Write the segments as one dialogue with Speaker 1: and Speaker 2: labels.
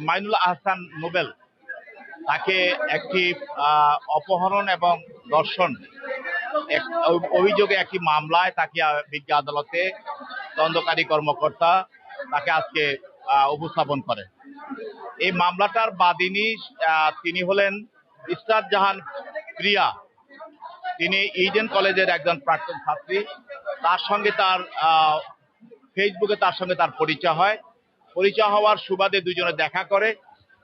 Speaker 1: Mainul Ahsan Nobel তাকে একটি অপহরণ এবং ধর্ষণ অভিযোগে একটি মামলায় তাকে বিজ্ঞ আদালতে তদন্তকারী কর্মকর্তা তাকে আজকে উপস্থাপন করেন। এই মামলাটার বাদীনি তিনি হলেন ইসরাত জাহান প্রিয়া। তিনি ইডেন কলেজের একজন প্রাক্তন ছাত্রী। তার সঙ্গে তার ফেসবুকে তার পরিচয় হয়। পরিচয় হওয়ার সুবাদে দুজনে দেখা করে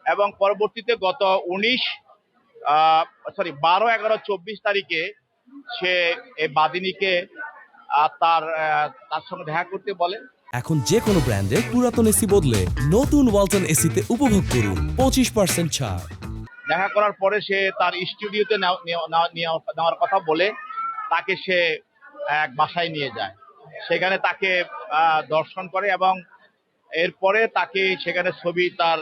Speaker 1: এবং পরবর্তীতে গত 12-11-24 তারিখে সে এই বাদিনীকে তার সঙ্গে দেখা করতে বলে।
Speaker 2: এখন যে কোনো ব্র্যান্ডের পুরাতন এসি বদলে নতুন ওয়ালটন এসিতে উপভোগ করুন 25% ছাড়।
Speaker 1: দেখা করার পরে সে তার স্টুডিওতে নেওয়ার কথা বলে তাকে সে এক বাসায় নিয়ে যায়। সেখানে তাকে দর্শন করে এবং এরপরে তাকে সেখানে তার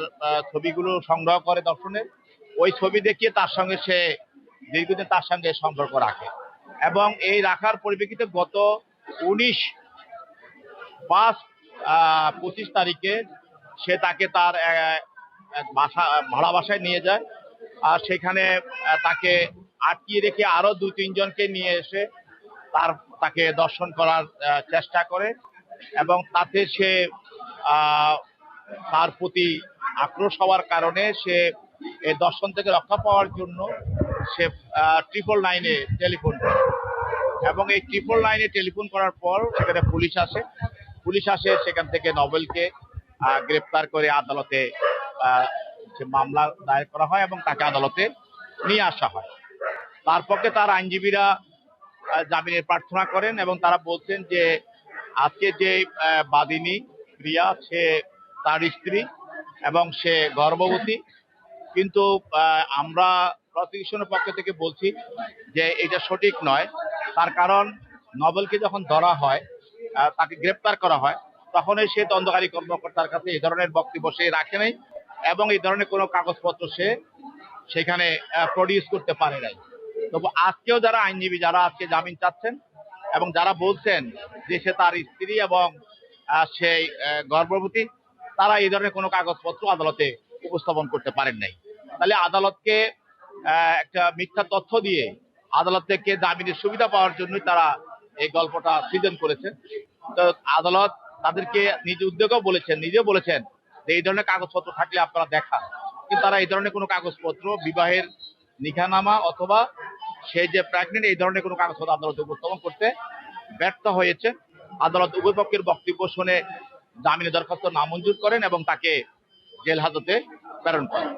Speaker 1: ছবিগুলো সংগ্রহ করে দর্শনের। ওই ছবি দেখিয়ে তার সঙ্গে সে দীর্ঘদিন তার সঙ্গে সম্পর্ক রাখে এবং এই রাখার পরিপ্রেক্ষিতে গত 19/5-25 তারিখে সে তাকে তার ভাড়া বাসায় নিয়ে যায়। আর সেখানে তাকে আটকিয়ে রেখে আরো 2-3 জনকে নিয়ে এসে তাকে দর্শন করার চেষ্টা করে এবং তাতে সে তার প্রতি আক্রোশ হওয়ার কারণে সে এই দর্শন থেকে রক্ষা পাওয়ার জন্য সে 999-এ টেলিফোন করে এবং এই 999-এ টেলিফোন করার পর সেখানে পুলিশ আসে সেখান থেকে নোবেলকে গ্রেপ্তার করে আদালতে মামলা দায়ের করা হয় এবং তাকে আদালতে নিয়ে আসা হয়। তার পক্ষে তার আইনজীবীরা জামিনের প্রার্থনা করেন এবং তারা বলছেন যে আজকে যে বাদিনী প্রিয়া সে তার স্ত্রী এবং সে গর্ভবতী, কিন্তু আমরা প্রসিকিউশনের পক্ষ থেকে বলছি যে এটা সঠিক নয়। তার কারণ নোবেলকে যখন ধরা হয়, তাকে গ্রেপ্তার করা হয়, তখনই সে তদন্তকারী কর্মকর্তার কাছে এই ধরনের বক্তব্য সে রাখে নাই এবং এই ধরনের কোনো কাগজপত্র সে সেখানে প্রডিউস করতে পারে নাই। তবু আজকেও যারা আইনজীবী যারা আজকে জামিন চাচ্ছেন এবং যারা বলছেন যে সে তার স্ত্রী এবং সেই গর্ভবতী, তারা এই ধরনের কোনো কাগজপত্র আদালতে উপস্থাপন করতে পারেন নাই। তাহলে আদালতকে একটা মিথ্যা তথ্য দিয়ে আদালত থেকে জামিনের সুবিধা পাওয়ার জন্যই তারা এই গল্পটা সৃজন করেছে। তো আদালত তাদেরকে নিজেও বলেছেন যে এই ধরনের কাগজপত্র থাকলে আপনারা দেখান, কিন্তু তারা এই ধরনের কোনো কাগজপত্র, বিবাহের নিকাহনামা অথবা সে যে প্রেগনেন্ট, এই ধরনের কোনো কাগজপত্র আদালতে উপস্থাপন করতে ব্যর্থ হয়েছে। আদালত উভয় পক্ষের বক্তব্য শুনে জামিনের দরখাস্ত নামঞ্জুর করেন এবং তাকে জেল হাজতে প্রেরণ করেন।